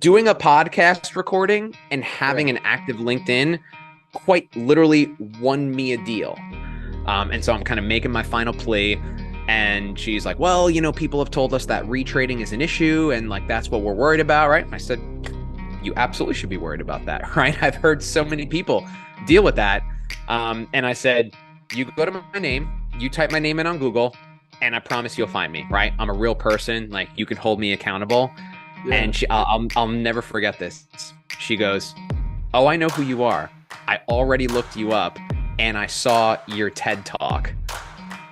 doing a podcast recording and having an active LinkedIn quite literally won me a deal. And so I'm kind of making my final plea. And she's like, well, people have told us that retrading is an issue and like that's what we're worried about, right? I said, you absolutely should be worried about that, right? I've heard so many people deal with that. And I said, you go to my name, you type my name in on Google, and I promise you'll find me, right? I'm a real person. Like, you can hold me accountable. Yeah. And I'll never forget this. She goes, oh, I know who you are. I already looked you up and I saw your TED Talk.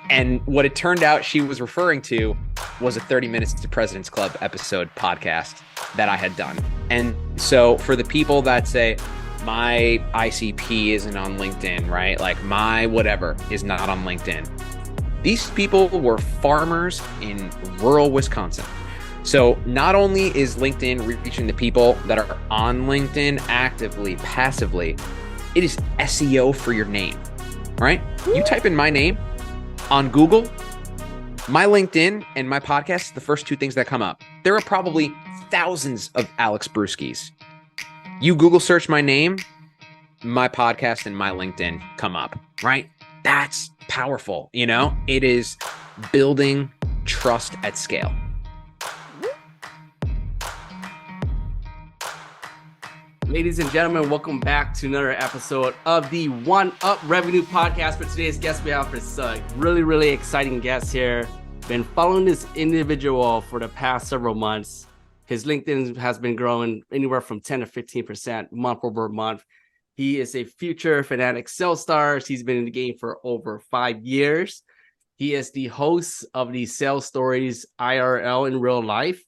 And what it turned out she was referring to was a 30 Minutes to President's Club episode podcast that I had done. And so for the people that say, my ICP isn't on LinkedIn, right? Like my whatever is not on LinkedIn. These people were farmers in rural Wisconsin. So not only is LinkedIn reaching the people that are on LinkedIn actively, passively, it is SEO for your name, right? You type in my name on Google, my LinkedIn and my podcast, the first two things that come up. There are probably thousands of Alex Bruschis. You Google search my name, my podcast and my LinkedIn come up, right? That's powerful, It is building trust at scale. Ladies and gentlemen, welcome back to another episode of the One Up Revenue Podcast. For today's guest, we have this really, really exciting guest here. Been following this individual for the past several months. His LinkedIn has been growing anywhere from 10 to 15% month over month. He is a future fanatic sales star. He's been in the game for over 5 years. He is the host of the Sales Stories IRL in Real Life,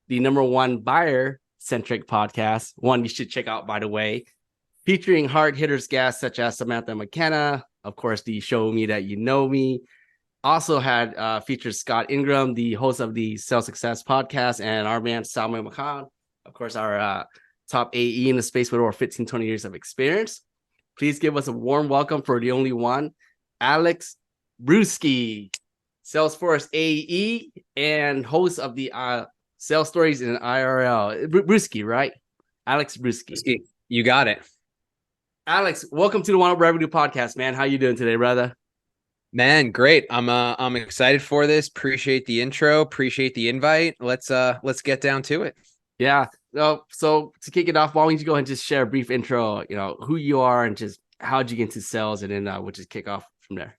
the #1 buyer-centric podcast, one you should check out, by the way, featuring hard hitters guests such as Samantha McKenna, of course, the Show Me That You Know Me. Also had featured Scott Ingram, the host of the Sales Success podcast, and our man Salman Khan, of course, our top AE in the space with over 15, 20 years of experience. Please give us a warm welcome for the only one, Alex Bruschi, Salesforce AE and host of the Sales Stories in IRL. Bruschi, right? Alex Bruschi. You got it. Alex, welcome to the One Up Revenue Podcast, man. How you doing today, brother? Man, great. I'm excited for this. Appreciate the intro. Appreciate the invite. Let's get down to it. Yeah. So to kick it off, why don't you go ahead and just share a brief intro, who you are and just how'd you get into sales, and then we'll just kick off from there.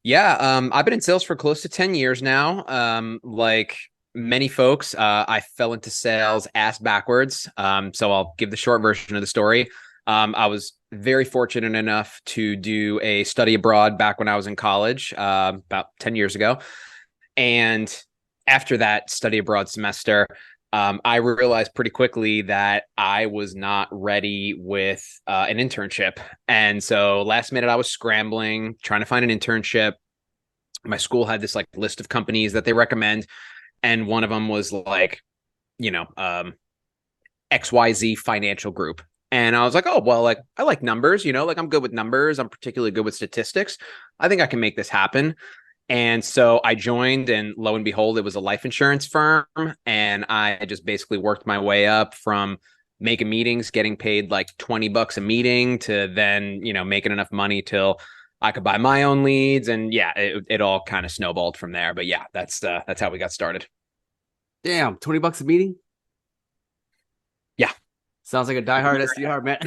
Yeah, I've been in sales for close to 10 years now. Like many folks, I fell into sales ass backwards. So I'll give the short version of the story. I was very fortunate enough to do a study abroad back when I was in college, about 10 years ago. And after that study abroad semester, I realized pretty quickly that I was not ready with an internship. And so last minute, I was scrambling, trying to find an internship. My school had this like list of companies that they recommend. And one of them was like, XYZ Financial Group. And I was like, oh, well, like I like numbers, like I'm good with numbers. I'm particularly good with statistics. I think I can make this happen. And so I joined, and lo and behold, it was a life insurance firm. And I just basically worked my way up from making meetings, getting paid like $20 a meeting, to then, making enough money till I could buy my own leads. And yeah, it all kind of snowballed from there. But yeah, that's how we got started. Damn, $20 a meeting? Yeah. Sounds like a diehard SDR, man.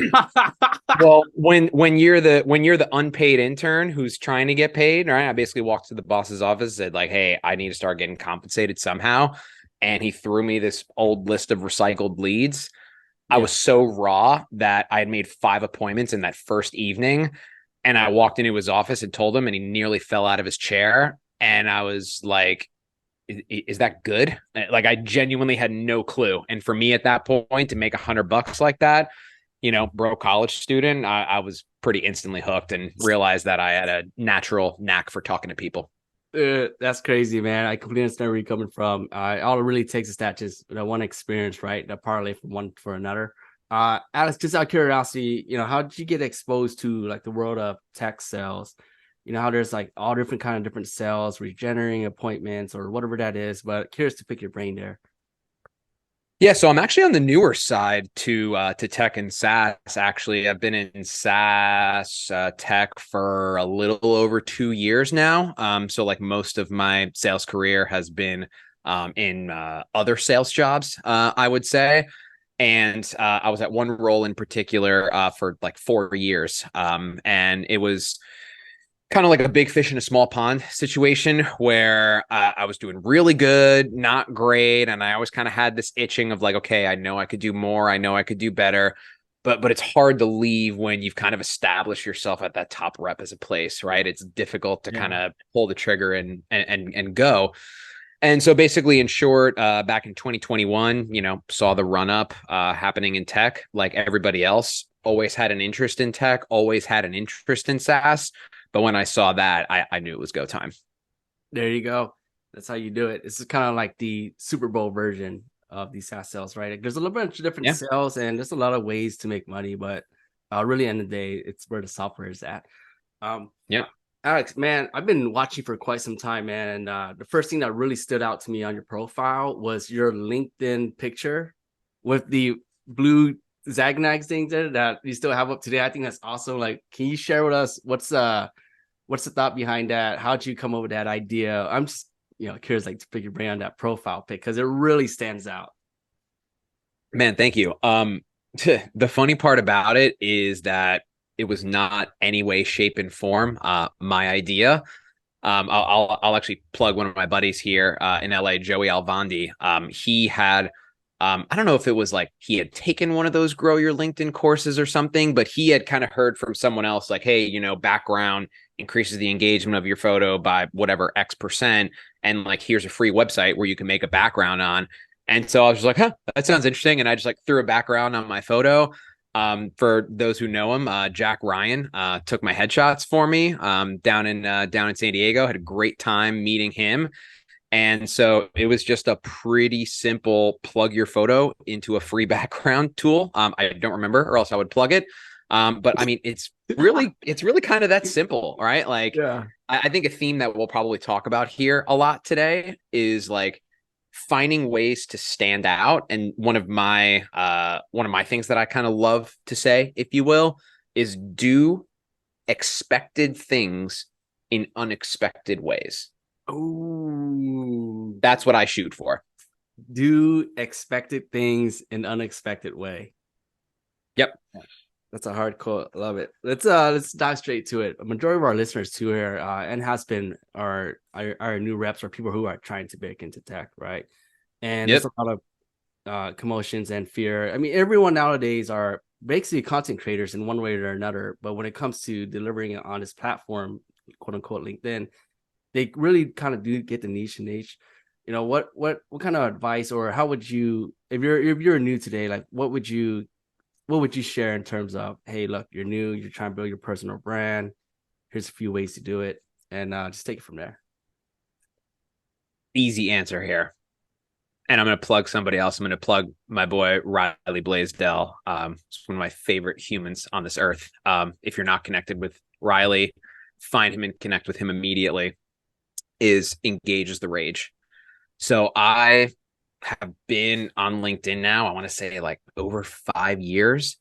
Well, when you're the unpaid intern who's trying to get paid, right? I basically walked to the boss's office, said like, "Hey, I need to start getting compensated somehow," and he threw me this old list of recycled leads. I was so raw that I had made 5 appointments in that first evening, and I walked into his office and told him, and he nearly fell out of his chair. And I was like, is that good? Like, I genuinely had no clue. And for me at that point to make $100 like that, broke college student, I was pretty instantly hooked and realized that I had a natural knack for talking to people. That's crazy, man. I completely understand where you're coming from. All it really takes is that just that one experience, right? That parlay from one for another. Alex, just out of curiosity, how did you get exposed to like the world of tech sales? How there's like all different sales, regenerating appointments or whatever that is, but curious to pick your brain there. Yeah, so I'm actually on the newer side to tech and SaaS. Actually, I've been in SaaS tech for a little over 2 years now. So like most of my sales career has been in other sales jobs, I would say. And I was at one role in particular for like 4 years, and it was kind of like a big fish in a small pond situation where I was doing really good, not great, and I always kind of had this itching of like, okay, I know I could do more, I know I could do better, but it's hard to leave when you've kind of established yourself at that top rep as a place, right? It's difficult to kind Yeah. of pull the trigger and go. And so basically, in short, back in 2021, saw the run up happening in tech like everybody else. Always had an interest in tech, always had an interest in SaaS. But when I saw that, I knew it was go time. There you go. That's how you do it. This is kind of like the Super Bowl version of these SaaS sales, right? Like, there's a little bunch of different Yeah. sales, and there's a lot of ways to make money, but really, end of the day, it's where the software is at. Um, Yeah. Alex, man, I've been watching for quite some time, man. And the first thing that really stood out to me on your profile was your LinkedIn picture with the blue Zagnags things there that you still have up today. I think that's awesome. Like, can you share with us what's the thought behind that? How'd you come up with that idea? I'm just curious, like, to pick your brain on that profile pic because it really stands out. Man, thank you. The funny part about it is that it was not any way, shape, and form my idea. I'll actually plug one of my buddies here in LA, Joey Alvandi. He had I don't know if it was like he had taken one of those grow your LinkedIn courses or something, but he had kind of heard from someone else like, hey, background increases the engagement of your photo by whatever X%. And like, here's a free website where you can make a background on. And so I was just like, huh, that sounds interesting. And I just like threw a background on my photo. For those who know him, Jack Ryan took my headshots for me down in San Diego. Had a great time meeting him. And so it was just a pretty simple plug your photo into a free background tool. I don't remember, or else I would plug it. But I mean, it's really kind of that simple, right? Like, Yeah. I think a theme that we'll probably talk about here a lot today is like finding ways to stand out. And one of my things that I kind of love to say, if you will, is do expected things in unexpected ways. Oh, That's what I shoot for. do expected things in unexpected way. Yep. That's a hard quote. Love it. Let's dive straight to it. A majority of our listeners too here and has been our new reps or people who are trying to break into tech, right? And there's Yep. a lot of commotions and fear. I mean, everyone nowadays are basically content creators in one way or another. But when it comes to delivering it on this platform, quote unquote LinkedIn, they really kind of do get the niche. What kind of advice, or how would you, if you're new today, like what would you share in terms of, hey, look, you're new, you're trying to build your personal brand. Here's a few ways to do it, and just take it from there. Easy answer here. And I'm going to plug somebody else. I'm going to plug my boy, Riley Blaisdell. He's one of my favorite humans on this earth. If you're not connected with Riley, find him and connect with him immediately. Is engage is the rage. So I have been on LinkedIn now, I want to say like over 5 years.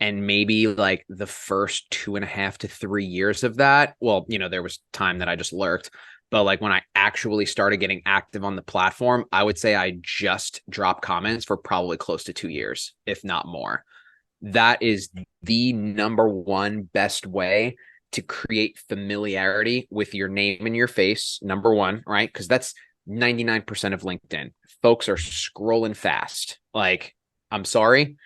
And maybe like the first 2.5 to 3 years of that, well, there was time that I just lurked. But like when I actually started getting active on the platform, I would say I just dropped comments for probably close to 2 years, if not more. That is the number one best way to create familiarity with your name and your face. Number one, right? Because that's 99% of LinkedIn. Folks are scrolling fast. Like, I'm sorry,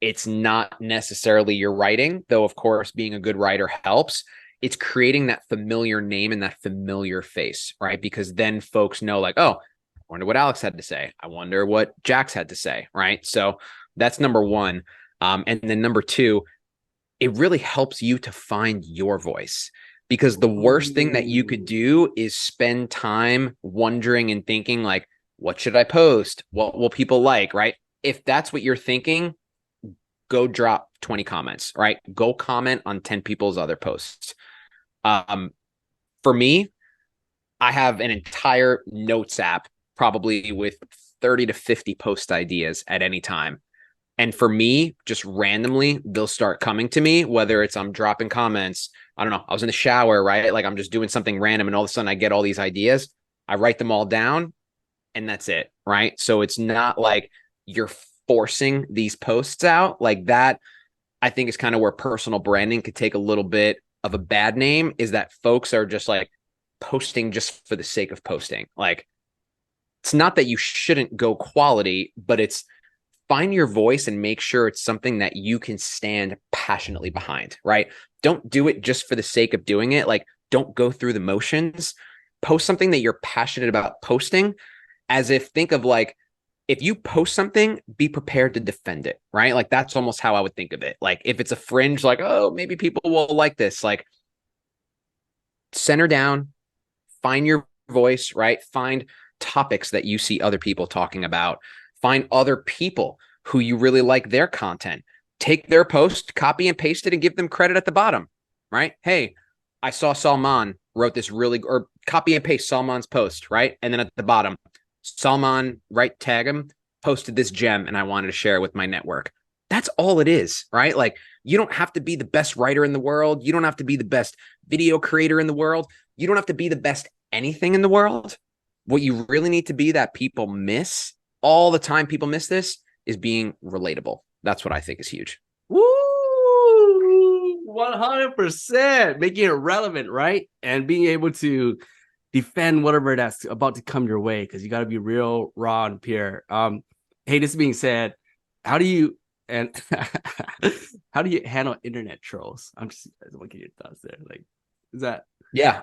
it's not necessarily your writing, though, of course, being a good writer helps. It's creating that familiar name and that familiar face, right? Because then folks know, like, oh, I wonder what Alex had to say. I wonder what Jax had to say, right? So that's number one. And then number two, it really helps you to find your voice, because the worst thing that you could Ooh. do is spend time wondering and thinking like, what should I post? What will people like, right? If that's what you're thinking, go drop 20 comments, right? Go comment on 10 people's other posts. Um, for me, I have an entire notes app, probably with 30 to 50 post ideas at any time. And for me, just randomly, they'll start coming to me, whether it's I'm dropping comments. I don't know. I was in the shower, right? Like I'm just doing something random and all of a sudden I get all these ideas. I write them all down and that's it, right? So it's not like you're forcing these posts out like that. I think is kind of where personal branding could take a little bit of a bad name, is that folks are just like posting just for the sake of posting. Like it's not that you shouldn't go quality, but it's find your voice and make sure it's something that you can stand passionately behind, right? Don't do it just for the sake of doing it. Like, don't go through the motions. Post something that you're passionate about posting, as if think of like, if you post something, be prepared to defend it, right? Like that's almost how I would think of it. Like if it's a fringe, like, oh, maybe people will like this, like center down, find your voice, right? Find topics that you see other people talking about. Find other people who you really like their content. Take their post, copy and paste it, and give them credit at the bottom, right? Hey, I saw Salman wrote this really, or copy and paste Salman's post, right? And then at the bottom, Salman, right, tag him, posted this gem and I wanted to share it with my network. That's all it is, right? Like you don't have to be the best writer in the world. You don't have to be the best video creator in the world. You don't have to be the best anything in the world. What you really need to be that people miss all the time, people miss this, is being relatable. That's what I think is huge. Woo! 100%. Making it relevant, right? And being able to defend whatever that's about to come your way, because you got to be real, raw, and pure. Hey, this being said, how do you handle internet trolls? I want to get your thoughts there. Like, is that? Yeah.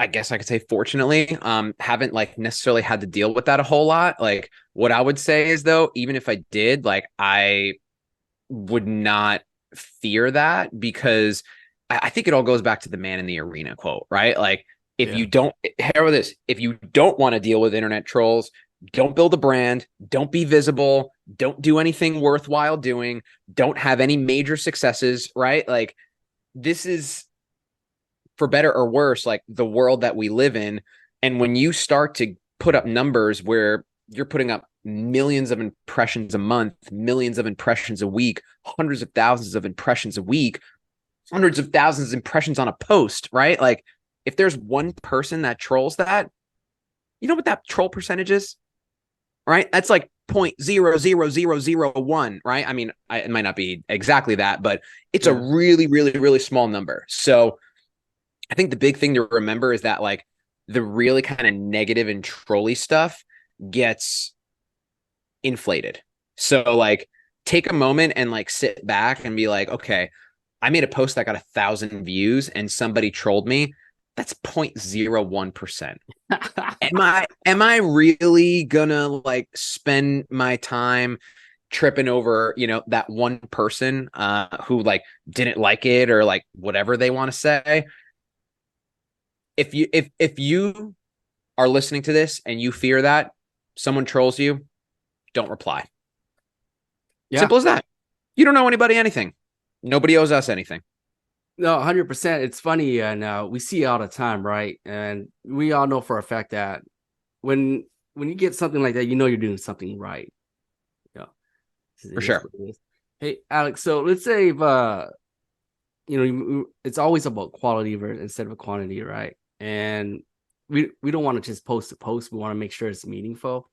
I guess I could say fortunately, haven't like necessarily had to deal with that a whole lot. Like what I would say is though, even if I did, like I would not fear that, because I think it all goes back to the man in the arena quote, right? Like if you don't, hear with this, if you don't want to deal with internet trolls, don't build a brand, don't be visible, don't do anything worthwhile doing, don't have any major successes, right? Like this is, for better or worse, like the world that we live in. And when you start to put up numbers where you're putting up millions of impressions a month, millions of impressions a week, hundreds of thousands of impressions a week, hundreds of thousands of impressions on a post, right? Like if there's one person that trolls that, you know what that troll percentage is, right? That's like 0.00001, right? I mean, it might not be exactly that, but it's a really, really, really small number. So I think the big thing to remember is that like the really kind of negative and trolly stuff gets inflated. So like take a moment and like sit back and be like, okay, I made a post that got 1,000 views and somebody trolled me. That's 0.01%. Am I really gonna like spend my time tripping over, you know, that one person who like didn't like it or like whatever they want to say? If you are listening to this and you fear that someone trolls you, don't reply. Yeah. Simple as that. You don't owe anybody anything. Nobody owes us anything. No, 100%. It's funny, and we see it all the time, right? And we all know for a fact that when you get something like that, you know you're doing something right. Yeah, for sure. Hey, Alex. So let's say if it's always about quality instead of quantity, right? And we don't want to just post a post. We want to make sure it's meaningful.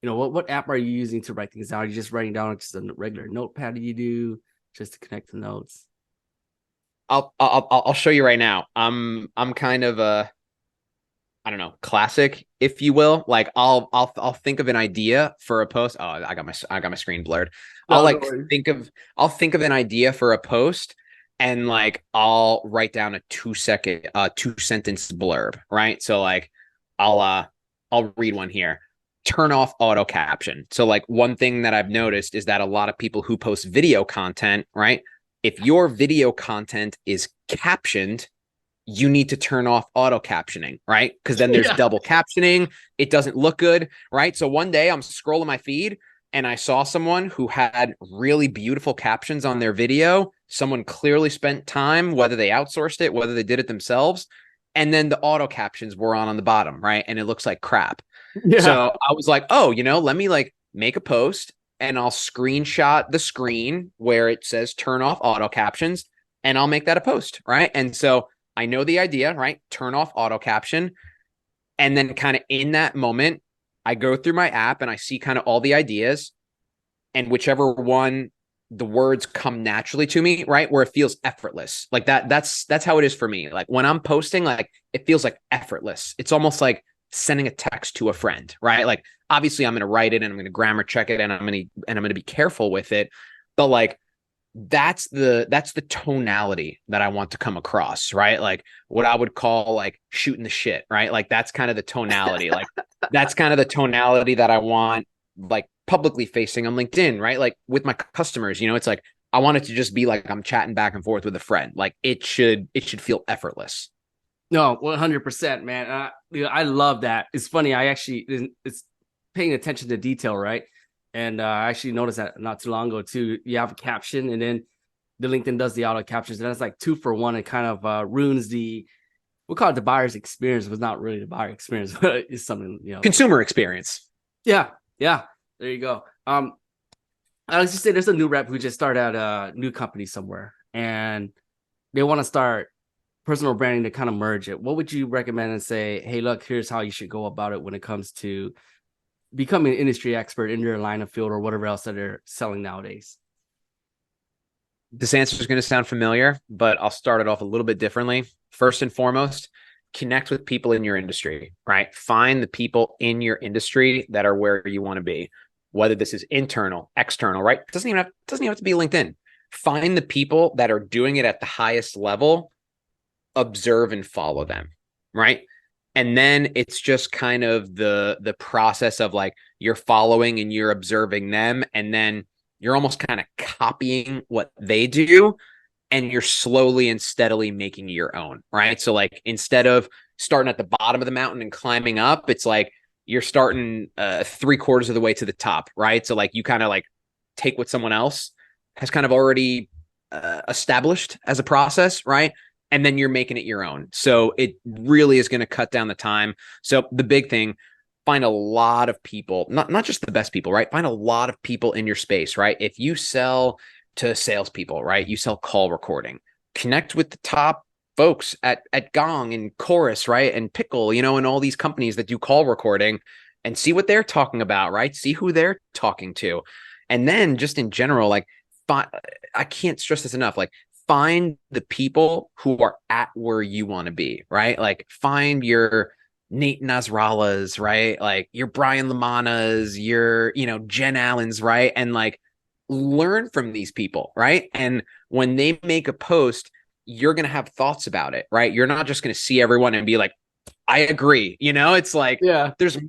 You know, what app are you using to write things down? Are you just writing down just a regular notepad? Do you do just to connect the notes? I'll show you right now. I'm kind of a, I don't know, classic, if you will. Like I'll think of an idea for a post. Oh, I got my screen blurred. I'll think of an idea for a post, and like I'll write down a 2-sentence blurb, right? So like I'll read one here. Turn off auto caption. So like one thing that I've noticed is that a lot of people who post video content, right? If your video content is captioned, you need to turn off auto captioning, right? Because then there's double captioning. It doesn't look good, right? So one day I'm scrolling my feed and I saw someone who had really beautiful captions on their video. Someone clearly spent time, whether they outsourced it, whether they did it themselves. And then the auto captions were on the bottom, right? And it looks like crap. Yeah. So I was like, oh, let me like make a post and I'll screenshot the screen where it says turn off auto captions and I'll make that a post. Right. And so I know the idea, right? Turn off auto caption. And then kind of in that moment, I go through my app and I see kind of all the ideas and whichever one the words come naturally to me, right? Where it feels effortless. Like that's how it is for me. Like when I'm posting, like it feels like effortless. It's almost like sending a text to a friend, right? Like obviously I'm going to write it and I'm going to grammar check it and I'm going to be careful with it. But like that's the tonality that I want to come across, right? Like what I would call like shooting the shit, right? Like that's kind of the tonality. Like that's kind of the tonality that I want like publicly facing on LinkedIn, right? Like with my customers, it's like I want it to just be like I'm chatting back and forth with a friend. Like it should feel effortless. No, 100%, man. I love that. It's funny. It's paying attention to detail, right? And I actually noticed that not too long ago too. You have a caption, and then the LinkedIn does the auto captions, and that's like 2 for 1. It kind of ruins we'll call it the buyer's experience. It was not really the buyer experience, but it's something Consumer experience. Yeah, yeah. There you go. I was just say there's a new rep who just started at a new company somewhere, and they want to start personal branding to kind of merge it. What would you recommend and say, hey, look, here's how you should go about it when it comes to becoming an industry expert in your line of field or whatever else that they're selling nowadays? This answer is going to sound familiar, but I'll start it off a little bit differently. First and foremost, connect with people in your industry, right? Find the people in your industry that are where you want to be, whether this is internal, external, right? It doesn't even have to be LinkedIn. Find the people that are doing it at the highest level, observe and follow them, right? And then it's just kind of the process of like you're following and you're observing them, and then you're almost kind of copying what they do and you're slowly and steadily making your own, right? So like instead of starting at the bottom of the mountain and climbing up, it's like you're starting 3/4 of the way to the top, right? So like you kind of like take what someone else has kind of already established as a process, right? And then you're making it your own. So it really is going to cut down the time. So the big thing, find a lot of people, not just the best people, right? Find a lot of people in your space, right? If you sell to salespeople, right? You sell call recording, connect with the top folks at Gong and Chorus, right? And Pickle, and all these companies that do call recording and see what they're talking about, right? See who they're talking to. And then just in general, like, I can't stress this enough. Like, find the people who are at where you want to be, right? Like, find your Nate Nasrallahs, right? Like your Brian Lamanas, your, Jen Allen's, right? And like, learn from these people, right? And when they make a post, you're going to have thoughts about it, right? You're not just going to see everyone and be like, I agree. It's like, Yeah. there's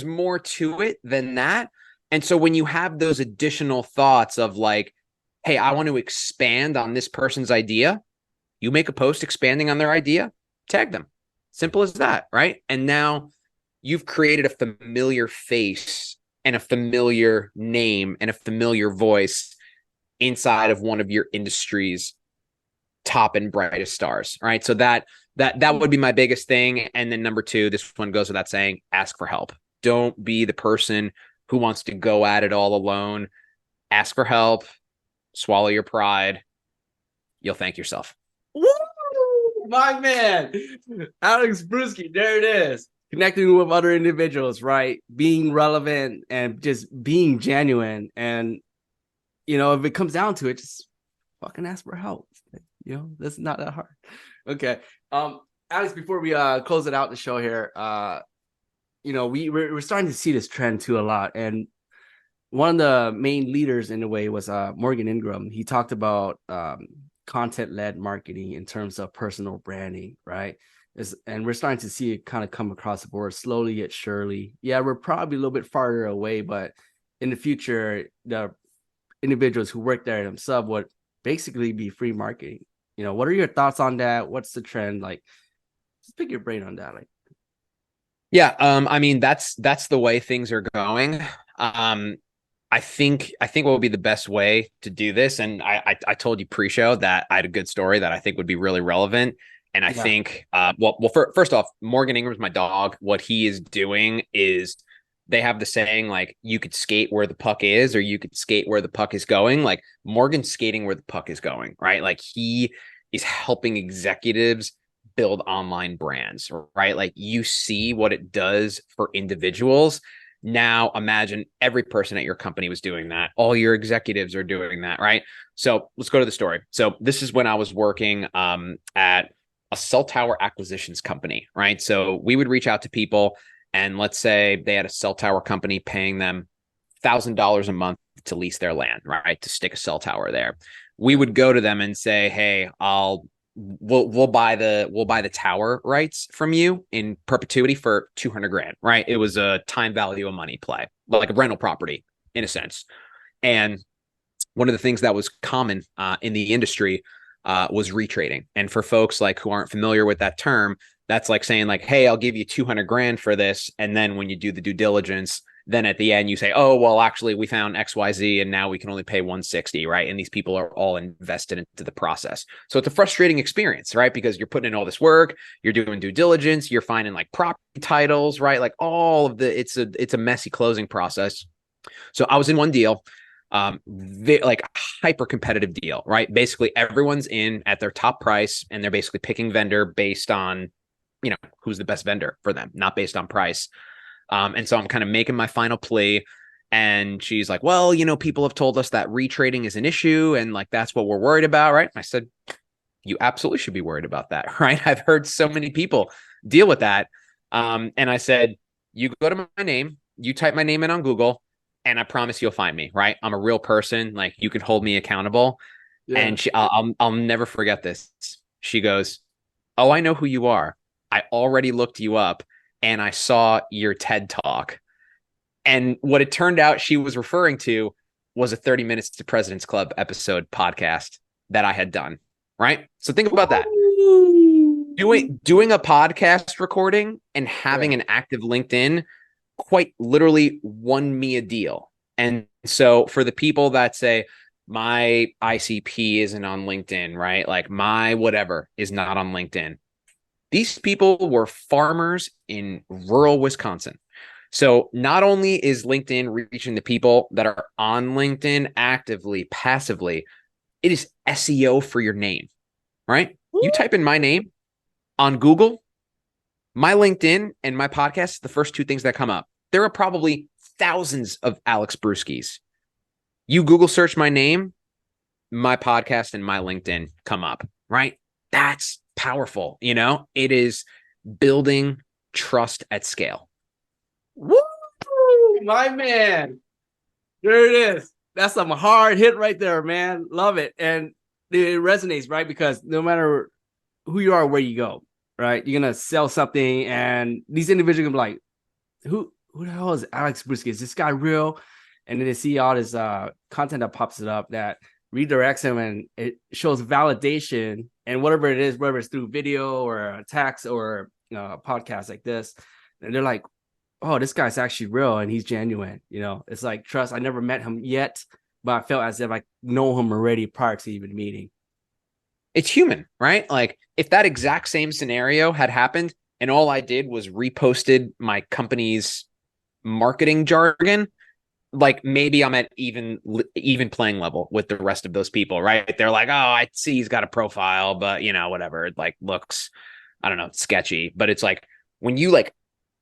more to it than that. And so when you have those additional thoughts of like, hey, I want to expand on this person's idea, you make a post expanding on their idea, tag them. Simple as that, right? And now you've created a familiar face and a familiar name and a familiar voice inside of one of your industry's top and brightest stars, right? So that would be my biggest thing. And then number 2, this one goes without saying, ask for help. Don't be the person who wants to go at it all alone. Ask for help, swallow your pride. You'll thank yourself. Woo! My man, Alex Bruschi, there it is. Connecting with other individuals, right? Being relevant and just being genuine. And, if it comes down to it, just fucking ask for help. That's not that hard. Okay. Alex, before we close it out the show here, we're starting to see this trend too a lot. And one of the main leaders in a way was Morgan Ingram. He talked about content-led marketing in terms of personal branding, right? And we're starting to see it kind of come across the board slowly yet surely. Yeah, we're probably a little bit farther away, but in the future, the individuals who work there themselves would basically be free marketing. What are your thoughts on that? What's the trend? Like, just pick your brain on that. Like, yeah, I mean, that's the way things are going. I think what would be the best way to do this, and I told you pre-show that I had a good story that I think would be really relevant. And I think, first off, Morgan Ingram's my dog. What he is doing is they have the saying, like, you could skate where the puck is, or you could skate where the puck is going. Like, Morgan's skating where the puck is going, right? Like, he is helping executives build online brands, right? Like, you see what it does for individuals. Now imagine every person at your company was doing that. All your executives are doing that, right? So let's go to the story. So this is when I was working at a cell tower acquisitions company, right? So we would reach out to people, and let's say they had a cell tower company paying them $1,000 a month to lease their land, right? To stick a cell tower there. We would go to them and say, hey, we'll buy the tower rights from you in perpetuity for 200 grand, right? It was a time value of money play, like a rental property in a sense. And one of the things that was common in the industry was retrading. And for folks like who aren't familiar with that term, that's like saying, like, hey, I'll give you 200 grand for this. And then when you do the due diligence, then at the end you say, oh, well, actually we found XYZ and now we can only pay 160, right? And these people are all invested into the process. So it's a frustrating experience, right? Because you're putting in all this work, you're doing due diligence, you're finding like property titles, right? Like all of it's a messy closing process. So I was in one deal, like hyper competitive deal, right? Basically everyone's in at their top price and they're basically picking vendor based on, who's the best vendor for them, not based on price. And so I'm kind of making my final plea. And she's like, well, people have told us that retrading is an issue. And like, that's what we're worried about. Right. I said, you absolutely should be worried about that. Right. I've heard so many people deal with that. And I said, you go to my name, you type my name in on Google, and I promise you'll find me. Right. I'm a real person. Like, you can hold me accountable. Yeah. And I'll never forget this. She goes, oh, I know who you are. I already looked you up and I saw your TED talk. And what it turned out she was referring to was a 30 Minutes to President's Club episode podcast that I had done. Right. So think about that. Doing a podcast recording and having an active LinkedIn quite literally won me a deal. And so for the people that say, my ICP isn't on LinkedIn, right? Like my whatever is not on LinkedIn. These people were farmers in rural Wisconsin. So not only is LinkedIn reaching the people that are on LinkedIn actively, passively, it is SEO for your name, right? You type in my name on Google, my LinkedIn and my podcast, the first two things that come up. There are probably thousands of Alex Bruschi's. You Google search my name, my podcast and my LinkedIn come up, right? That's powerful. It is building trust at scale. Woo, my man. There it is. That's some hard hit right there, man. Love it. And it resonates, right? Because no matter who you are, where you go, right? You're going to sell something and these individuals are like, who the hell is Alex Bruschi? Is this guy real? And then they see all this content that pops it up that redirects them and it shows validation and whatever it is, whether it's through video or a text or a podcast like this. And they're like, oh, this guy's actually real and he's genuine. It's like trust. I never met him yet, but I felt as if I know him already prior to even meeting. It's human, right? Like if that exact same scenario had happened and all I did was reposted my company's marketing jargon, like maybe I'm at even playing level with the rest of those people, right? They're like, oh, I see he's got a profile, but whatever, it like looks, I don't know, sketchy. But it's like when you like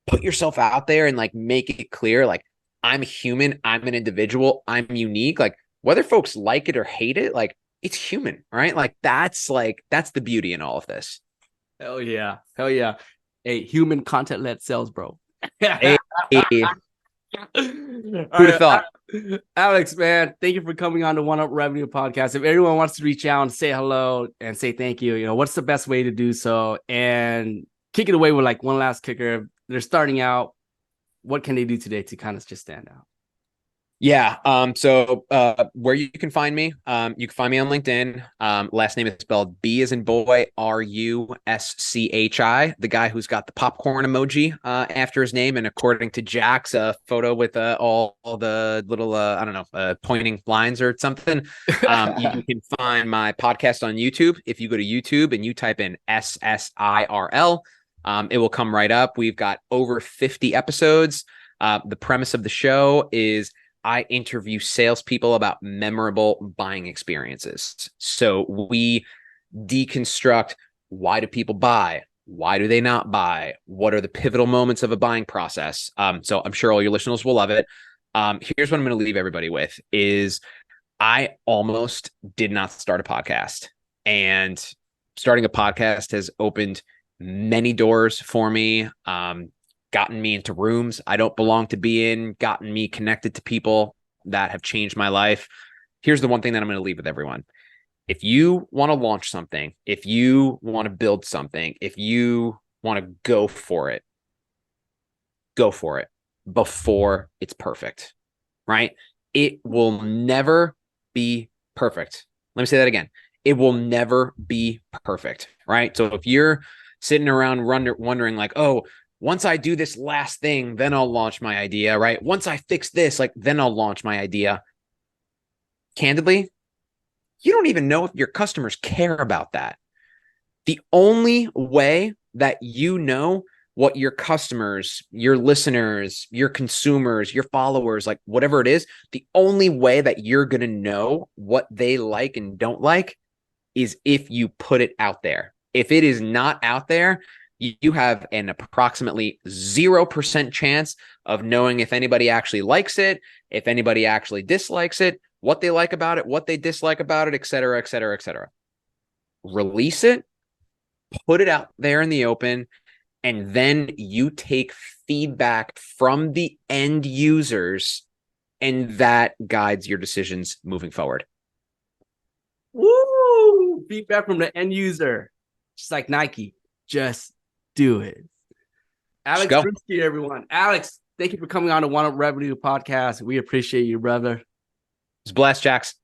put yourself out there and like make it clear, like I'm a human, I'm an individual, I'm unique. Like whether folks like it or hate it, like it's human, right? Like that's the beauty in all of this. Hell yeah. Hey, human content led sales, bro. Hey. Who'd have thought? Alex, man, thank you for coming on the One Up Revenue podcast. If anyone wants to reach out and say hello and say thank you, what's the best way to do so? And kick it away with like one last kicker. They're starting out. What can they do today to kind of just stand out? Yeah. So where you can find me, you can find me on LinkedIn. Last name is spelled B as in boy, Ruschi. The guy who's got the popcorn emoji after his name, and according to Jack's, a photo with all the little pointing lines or something. You can find my podcast on YouTube. If you go to YouTube and you type in SSIRL, it will come right up. We've got over 50 episodes. The premise of the show is I interview salespeople about memorable buying experiences. So we deconstruct, why do people buy? Why do they not buy? What are the pivotal moments of a buying process? So I'm sure all your listeners will love it. Here's what I'm going to leave everybody with is I almost did not start a podcast, and starting a podcast has opened many doors for me, gotten me into rooms I don't belong to be in, gotten me connected to people that have changed my life. Here's the one thing that I'm going to leave with everyone. If you want to launch something, if you want to build something, if you want to go for it before it's perfect, right? It will never be perfect. Let me say that again. It will never be perfect, right? So if you're sitting around wondering like, oh, once I do this last thing, then I'll launch my idea, right? Once I fix this, like, then I'll launch my idea. Candidly, you don't even know if your customers care about that. The only way that you know what your customers, your listeners, your consumers, your followers, like whatever it is, the only way that you're going to know what they like and don't like is if you put it out there. If it is not out there, you have an approximately 0% chance of knowing if anybody actually likes it, if anybody actually dislikes it, what they like about it, what they dislike about it, et cetera, et cetera, et cetera. Release it, put it out there in the open, and then you take feedback from the end users, and that guides your decisions moving forward. Woo! Feedback from the end user. Just like Nike. Just do it. Alex Bruschi, everyone. Alex, thank you for coming on the One Up Revenue podcast. We appreciate you, brother. It's a blast, Jax.